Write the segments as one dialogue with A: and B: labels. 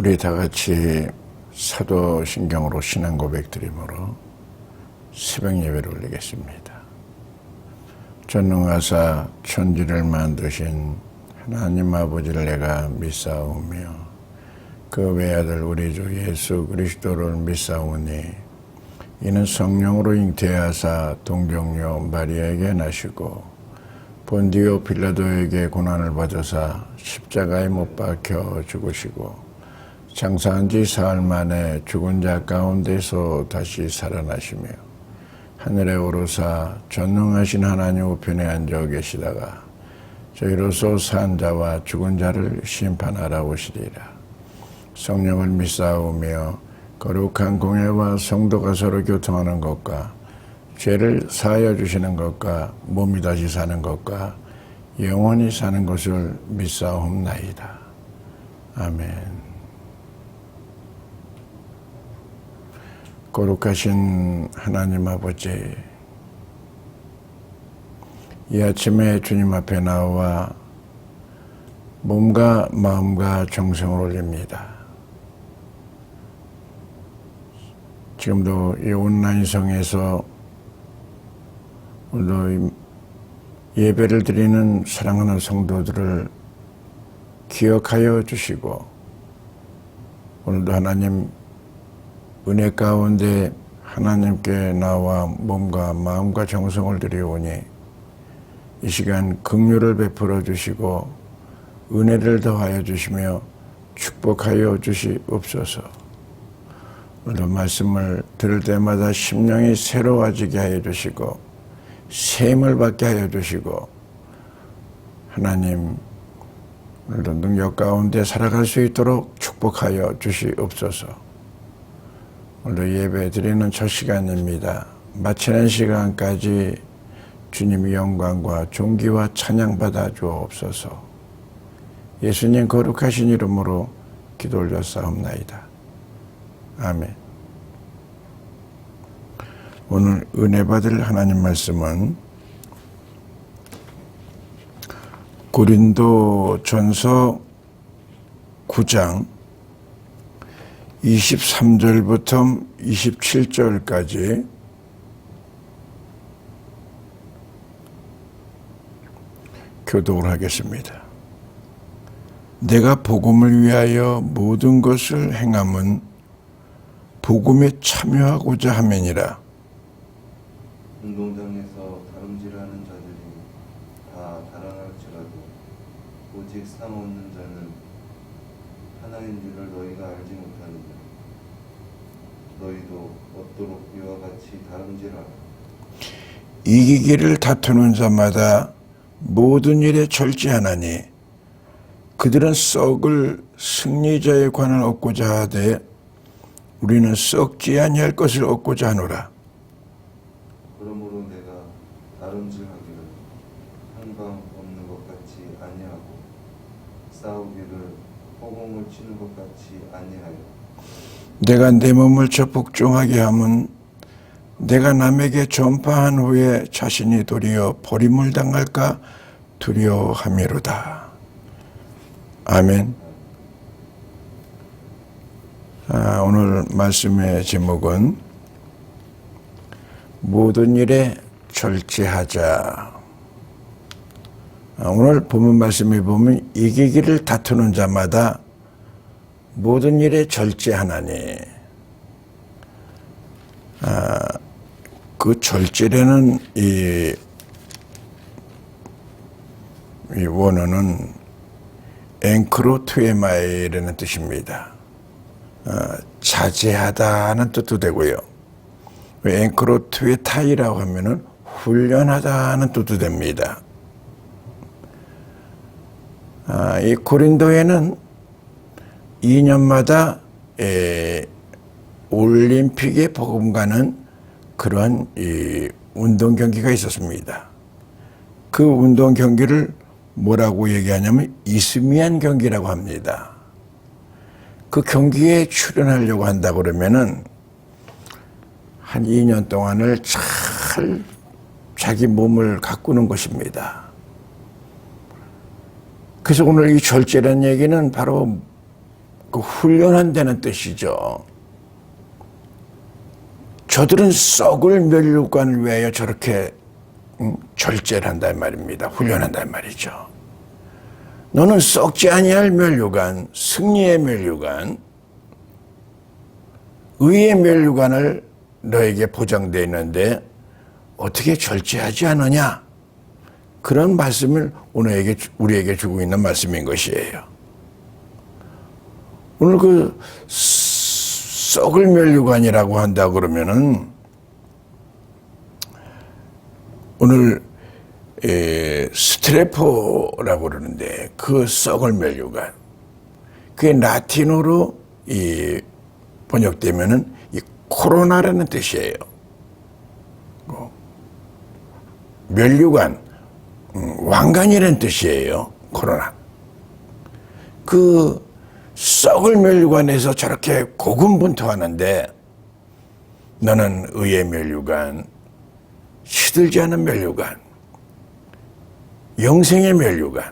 A: 우리 다 같이 사도신경으로 신앙 고백드림으로 새벽 예배를 올리겠습니다. 전능하사 천지를 만드신 하나님 아버지를 내가 믿사오며 그 외아들 우리 주 예수 그리스도를 믿사오니 이는 성령으로 잉태하사 동정녀 마리아에게 나시고 본디오 빌라도에게 고난을 받으사 십자가에 못 박혀 죽으시고 장사한 지 사흘 만에 죽은 자 가운데서 다시 살아나시며 하늘에 오르사 전능하신 하나님 우편에 앉아 계시다가 저희로서 산 자와 죽은 자를 심판하라 오시리라. 성령을 믿사오며 거룩한 공예와 성도가 서로 교통하는 것과 죄를 사하여 주시는 것과 몸이 다시 사는 것과 영원히 사는 것을 믿사옵나이다. 아멘. 거룩하신 하나님 아버지, 이 아침에 주님 앞에 나와 몸과 마음과 정성을 올립니다. 지금도 이 온라인성에서 오늘도 예배를 드리는 사랑하는 성도들을 기억하여 주시고 오늘도 하나님 은혜 가운데 하나님께 나와 몸과 마음과 정성을 드리오니 이 시간 긍휼을 베풀어 주시고 은혜를 더하여 주시며 축복하여 주시옵소서. 오늘도 말씀을 들을 때마다 심령이 새로워지게 하여 주시고 셈을 받게 하여 주시고 하나님 오늘도 능력 가운데 살아갈 수 있도록 축복하여 주시옵소서. 오늘도 예배 드리는 첫 시간입니다. 마치는 시간까지 주님의 영광과 존귀와 찬양 받아 주옵소서. 예수님 거룩하신 이름으로 기도 올렸사옵나이다. 아멘. 오늘 은혜 받을 하나님 말씀은 고린도전서 9장 23절부터 27절까지 교독을 하겠습니다. 내가 복음을 위하여 모든 것을 행함은 복음에 참여하고자 함이니라.
B: 운동장에서 다름질하는 자들이 다 달아날지라도 오직 상 얻는 자는 하나인 줄을 너희가 알지 못하느냐. 너희도 얻도록 이와 같이 다름질하라.
A: 이기기를 다투는 자마다 모든 일에 절제하나니 그들은 썩을 승리자의 관을 얻고자 하되 우리는 썩지 아니할 것을 얻고자 하노라.
B: 그러므로 내가 다름질하기를 한방 없는 것 같이 아니하고 싸우기를 호공을 치는 것 같이 아니하여
A: 내가 내 몸을 적복종하게 함은 내가 남에게 전파한 후에 자신이 도리어 버림을 당할까 두려워함이로다. 아멘. 오늘 말씀의 제목은 모든 일에 절제하자. 오늘 본문 말씀에 보면 이기기를 다투는 자마다 모든 일에 절제하나니 그 절제라는 이 원어는 앵크로투에마이라는 뜻입니다. 자제하다는 뜻도 되고요. 앵크로투에 타이라고 하면은 훈련하다는 뜻도 됩니다. 이 고린도에는 2년마다 올림픽에 버금가는 그러한 이 운동 경기가 있었습니다. 그 운동 경기를 뭐라고 얘기하냐면 이스미안 경기라고 합니다. 그 경기에 출연하려고 한다 그러면은 한 2년 동안을 잘 자기 몸을 가꾸는 것입니다. 그래서 오늘 이 절제라는 얘기는 바로 그 훈련한다는 뜻이죠. 저들은 썩을 면류관을 위하여 저렇게 절제를 한단 말입니다. 훈련한단 말이죠. 너는 썩지 아니할 면류관, 승리의 면류관, 의의 면류관을 너에게 보장되어 있는데 어떻게 절제하지 않느냐? 그런 말씀을 오늘 우리에게 주고 있는 말씀인 것이에요. 오늘 그 썩을 면류관이라고 한다 그러면은 오늘 스트레포라고 그러는데 그 썩을 면류관, 그게 라틴어로 번역되면은 이 코로나라는 뜻이에요. 면류관, 왕관이라는 뜻이에요. 코로나. 그 썩을 면류관에서 저렇게 고군분투하는데 너는 의의 면류관, 시들지 않은 면류관, 영생의 면류관,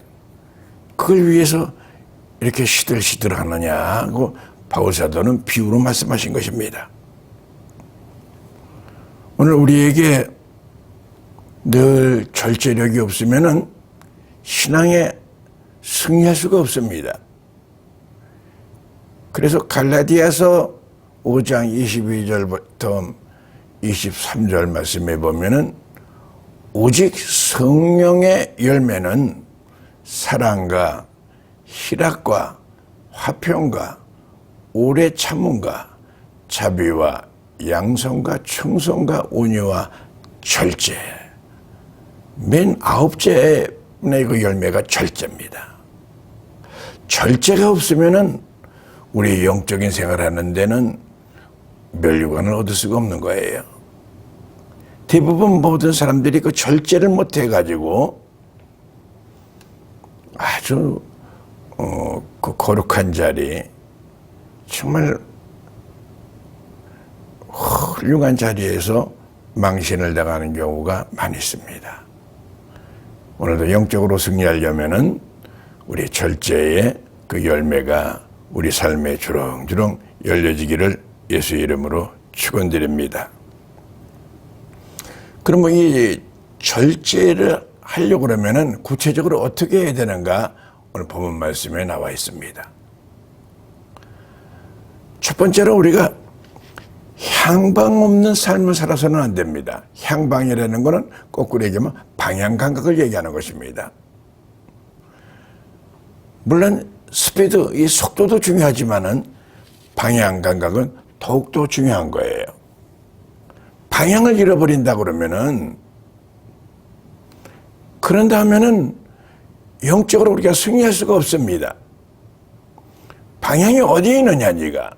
A: 그걸 위해서 이렇게 시들시들하느냐 고 바울사도는 비유로 말씀하신 것입니다. 오늘 우리에게 늘 절제력이 없으면은 신앙에 승리할 수가 없습니다. 그래서 갈라디아서 5장 22절부터 23절 말씀에 보면은 오직 성령의 열매는 사랑과 희락과 화평과 오래 참음과 자비와 양성과 충성과 온유와 절제. 맨 9째의 그 열매가 절제입니다. 절제가 없으면은 우리 영적인 생활하는 데는 면류관을 얻을 수가 없는 거예요. 대부분 모든 사람들이 그 절제를 못 해가지고 아주 그 거룩한 자리, 정말 훌륭한 자리에서 망신을 당하는 경우가 많이 있습니다. 오늘도 영적으로 승리하려면은 우리 절제의 그 열매가 우리 삶에 주렁주렁 열려지기를 예수 이름으로 축원드립니다. 그러면 이 절제를 하려고 그러면은 구체적으로 어떻게 해야 되는가 오늘 본문 말씀에 나와 있습니다. 첫 번째로 우리가 향방 없는 삶을 살아서는 안 됩니다. 향방이라는 것은 거꾸로 얘기하면 방향 감각을 얘기하는 것입니다. 물론 스피드, 이 속도도 중요하지만은 방향 감각은 더욱더 중요한 거예요. 방향을 잃어버린다 그러면은, 그런다 하면은 영적으로 우리가 승리할 수가 없습니다. 방향이 어디에 있느냐, 네가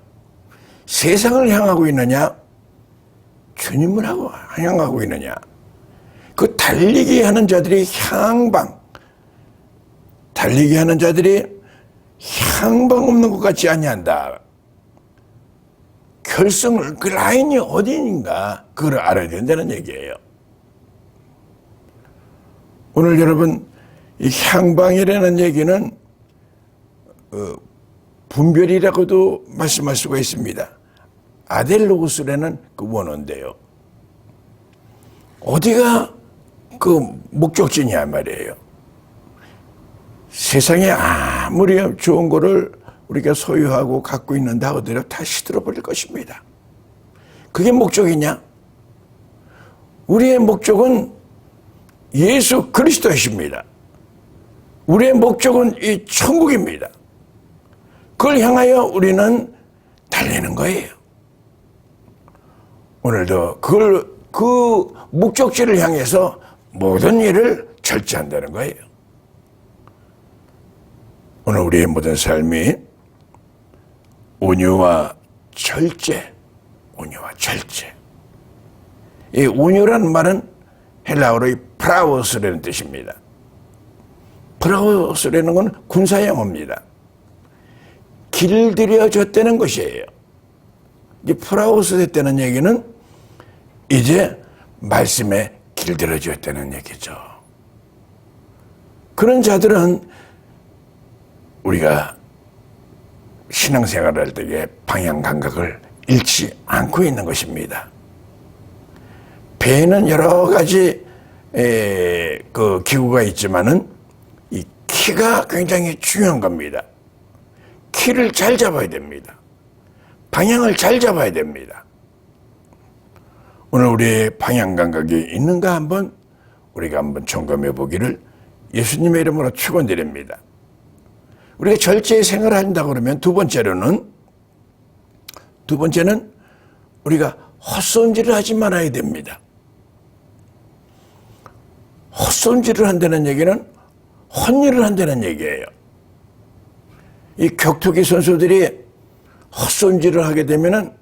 A: 세상을 향하고 있느냐, 주님을 향하고 있느냐. 그 달리기 하는 자들이 달리기 하는 자들이 향방 없는 것 같지 아니한다. 결승을, 그 라인이 어디인가 그걸 알아야 된다는 얘기예요. 오늘 여러분, 이 향방이라는 얘기는 분별이라고도 말씀할 수가 있습니다. 아델로고스라는 그 원어인데요. 어디가 그 목적지냐 말이에요. 세상에 아무리 좋은 거를 우리가 소유하고 갖고 있는다 하더라도 다 시들어버릴 것입니다. 그게 목적이냐? 우리의 목적은 예수 그리스도이십니다. 우리의 목적은 이 천국입니다. 그걸 향하여 우리는 달리는 거예요. 오늘도 그 목적지를 향해서 모든 일을 절제한다는 거예요. 오늘 우리의 모든 삶이 온유와 절제, 온유와 절제. 이 온유라는 말은 헬라어로 프라우스라는 뜻입니다. 프라우스라는 건 군사 용어입니다. 길들여졌다는 것이에요. 이 프라우스 됐다는 얘기는 이제 말씀에 길들여졌다는 얘기죠. 그런 자들은 우리가 신앙생활을 할 때의 방향 감각을 잃지 않고 있는 것입니다. 배에는 여러 가지 그 기구가 있지만은 이 키가 굉장히 중요한 겁니다. 키를 잘 잡아야 됩니다. 방향을 잘 잡아야 됩니다. 오늘 우리의 방향 감각이 있는가 우리가 한번 점검해 보기를 예수님의 이름으로 축원드립니다. 우리가 절제의 생활을 한다고 그러면 두 번째는 우리가 헛손질을 하지 말아야 됩니다. 헛손질을 한다는 얘기는 헛일을 한다는 얘기예요. 이 격투기 선수들이 헛손질을 하게 되면은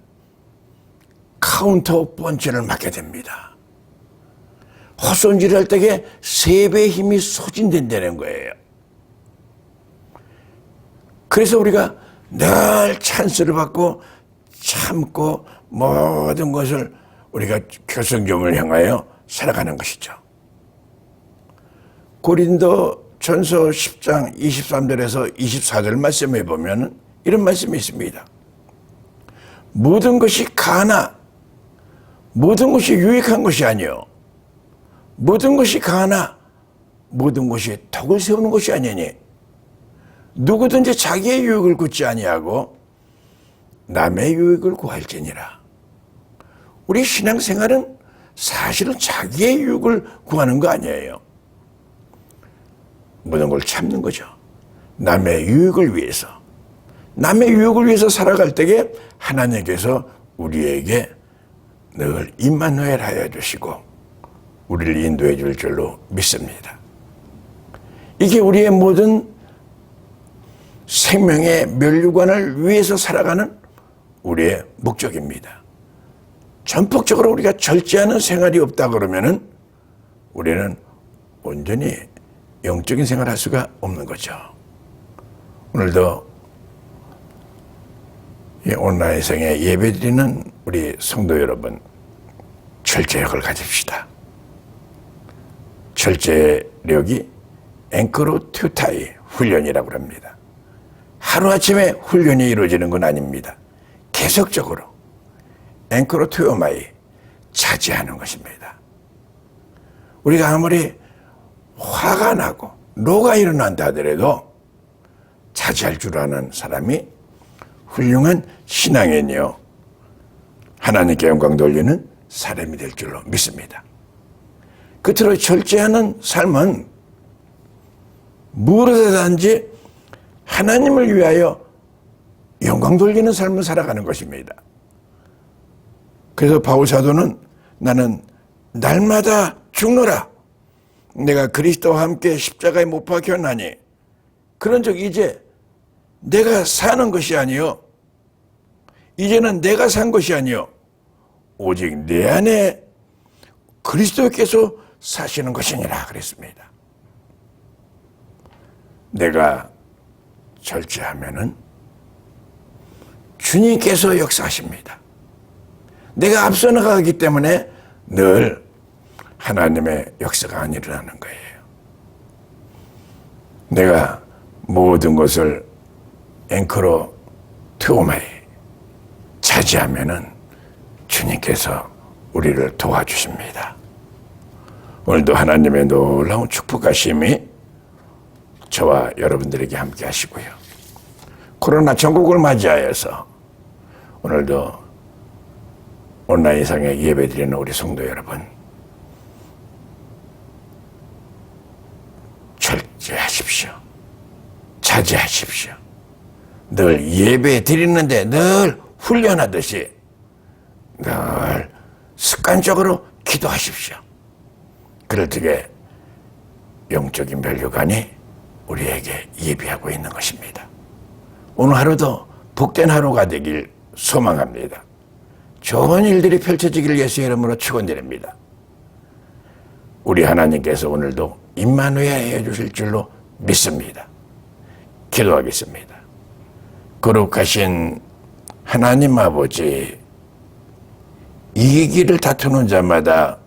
A: 카운터 펀치를 맞게 됩니다. 헛손질을 할 때에 3배의 힘이 소진된다는 거예요. 그래서 우리가 늘 찬스를 받고 참고 모든 것을 우리가 결승점을 향하여 살아가는 것이죠. 고린도 전서 10장 23절에서 24절 말씀해 보면 이런 말씀이 있습니다. 모든 것이 가나 모든 것이 유익한 것이 아니요 모든 것이 가나 모든 것이 덕을 세우는 것이 아니니 누구든지 자기의 유익을 굳지 아니하고 남의 유익을 구할지니라. 우리 신앙생활은 사실은 자기의 유익을 구하는 거 아니에요. 모든 걸 참는 거죠. 남의 유익을 위해서 살아갈 때에 하나님께서 우리에게 늘 임마누엘 하여 주시고 우리를 인도해 줄 줄로 믿습니다. 이게 우리의 모든 생명의 면류관을 위해서 살아가는 우리의 목적입니다. 전폭적으로 우리가 절제하는 생활이 없다 그러면은 우리는 온전히 영적인 생활을 할 수가 없는 거죠. 오늘도 온라인상에 예배드리는 우리 성도 여러분, 절제력을 가집시다. 절제력이 앵크로튜타이 훈련이라고 합니다. 하루아침에 훈련이 이루어지는 건 아닙니다. 계속적으로 앵크로튜오마이 차지하는 것입니다. 우리가 아무리 화가 나고 노가 일어난다 하더라도 차지할 줄 아는 사람이 훌륭한 신앙인이요 하나님께 영광 돌리는 사람이 될 줄로 믿습니다. 끝으로 절제하는 삶은 무엇이든지 하나님을 위하여 영광 돌리는 삶을 살아가는 것입니다. 그래서 바울 사도는 나는 날마다 죽노라 내가 그리스도와 함께 십자가에 못 박혔나니 그런즉 이제 내가 사는 것이 아니요 이제는 내가 산 것이 아니요 오직 내 안에 그리스도께서 사시는 것이니라 그랬습니다. 내가 절제하면은 주님께서 역사하십니다. 내가 앞서 나가기 때문에 늘 하나님의 역사가 안 일어나는 거예요. 내가 모든 것을 앵커로 트오마이 차지하면은 주님께서 우리를 도와주십니다. 오늘도 하나님의 놀라운 축복하심이 저와 여러분들에게 함께 하시고요. 코로나 전국을 맞이하여서 오늘도 온라인상에 예배드리는 우리 성도 여러분 절제하십시오. 자제하십시오. 늘 예배 드리는데 늘 훈련하듯이 늘 습관적으로 기도하십시오. 그럴 적에 영적인 면류관이 우리에게 예비하고 있는 것입니다. 오늘 하루도 복된 하루가 되길 소망합니다. 좋은 일들이 펼쳐지기를 예수의 이름으로 축원드립니다. 우리 하나님께서 오늘도 임마누엘 해주실 줄로 믿습니다. 기도하겠습니다. 거룩하신 하나님 아버지, 이 길을 다투는 자마다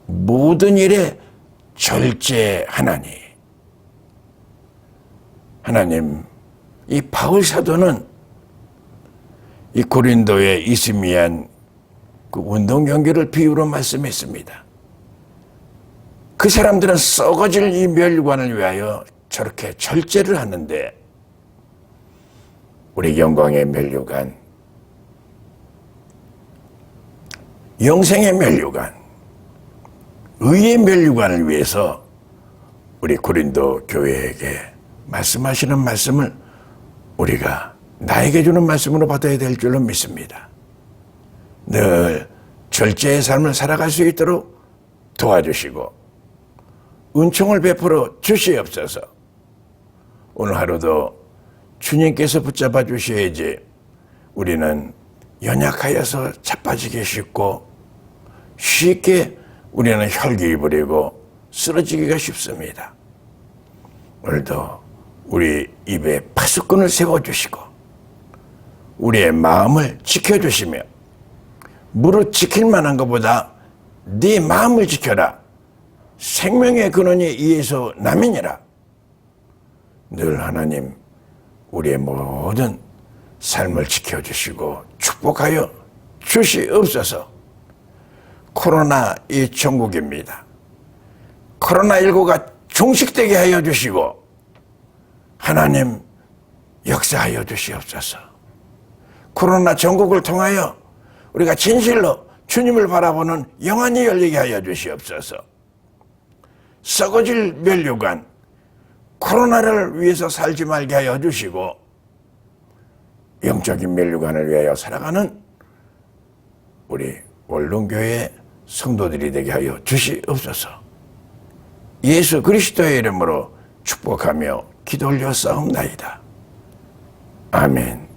A: 모든 일에 절제하나니 하나님 이 바울 사도는 이 고린도의 이스미안 그 운동 경기를 비유로 말씀했습니다. 그 사람들은 썩어질 이 멸관을 위하여 저렇게 절제를 하는데 우리 영광의 멸류관, 영생의 멸류관, 의의 멸류관을 위해서 우리 고린도 교회에게 말씀하시는 말씀을 우리가 나에게 주는 말씀으로 받아야 될 줄로 믿습니다. 늘 절제의 삶을 살아갈 수 있도록 도와주시고 은총을 베풀어 주시옵소서. 오늘 하루도 주님께서 붙잡아 주셔야지 우리는 연약하여서 자빠지기 쉽고 쉽게 우리는 혈기 부리고 쓰러지기가 쉽습니다. 오늘도 우리 입에 파수꾼을 세워주시고 우리의 마음을 지켜주시며 무릇 지킬 만한 것보다 네 마음을 지켜라. 생명의 근원이 이에서 남이니라. 늘 하나님 우리의 모든 삶을 지켜주시고 축복하여 주시옵소서. 코로나 이 전국입니다. 코로나19가 종식되게 하여 주시고 하나님 역사하여 주시옵소서. 코로나 전국을 통하여 우리가 진실로 주님을 바라보는 영안이 열리게 하여 주시옵소서. 썩어질 멸류관 코로나를 위해서 살지 말게 하여 주시고 영적인 멸류관을 위하여 살아가는 우리 원룸교회 성도들이 되게 하여 주시옵소서. 예수 그리스도의 이름으로 축복하며 기도 올려 싸움나이다. 아멘.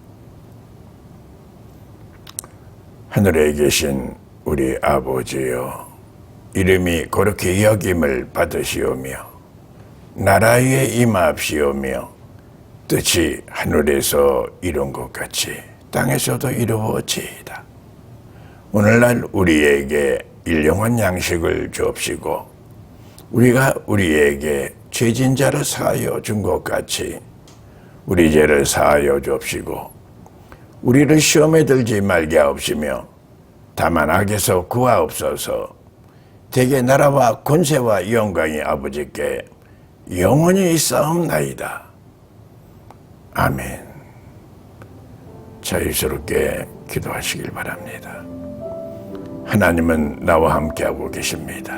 A: 하늘에 계신 우리 아버지여, 이름이 거룩히 여김을 받으시오며 나라에 임하옵시오며 뜻이 하늘에서 이룬 것 같이 땅에서도 이루어지이다. 오늘날 우리에게 일용할 양식을 주옵시고 우리가 우리에게 죄진 자를 사하여 준 것 같이 우리 죄를 사하여 주옵시고 우리를 시험에 들지 말게 하옵시며 다만 악에서 구하옵소서. 대개 나라와 권세와 영광이 아버지께 영원히 있사옵나이다. 아멘. 자유스럽게 기도하시길 바랍니다. 하나님은 나와 함께하고 계십니다.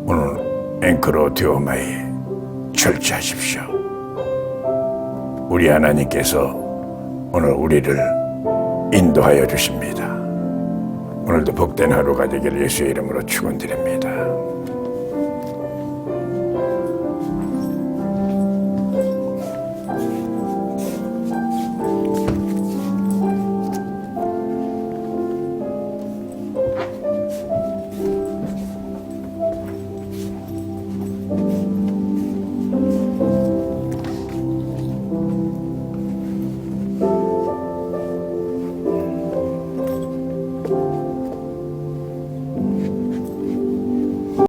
A: 오늘 앵커로 디오마이 절제하십시오. 우리 하나님께서 오늘 우리를 인도하여 주십니다. 오늘도 복된 하루가 되기를 예수의 이름으로 축원드립니다.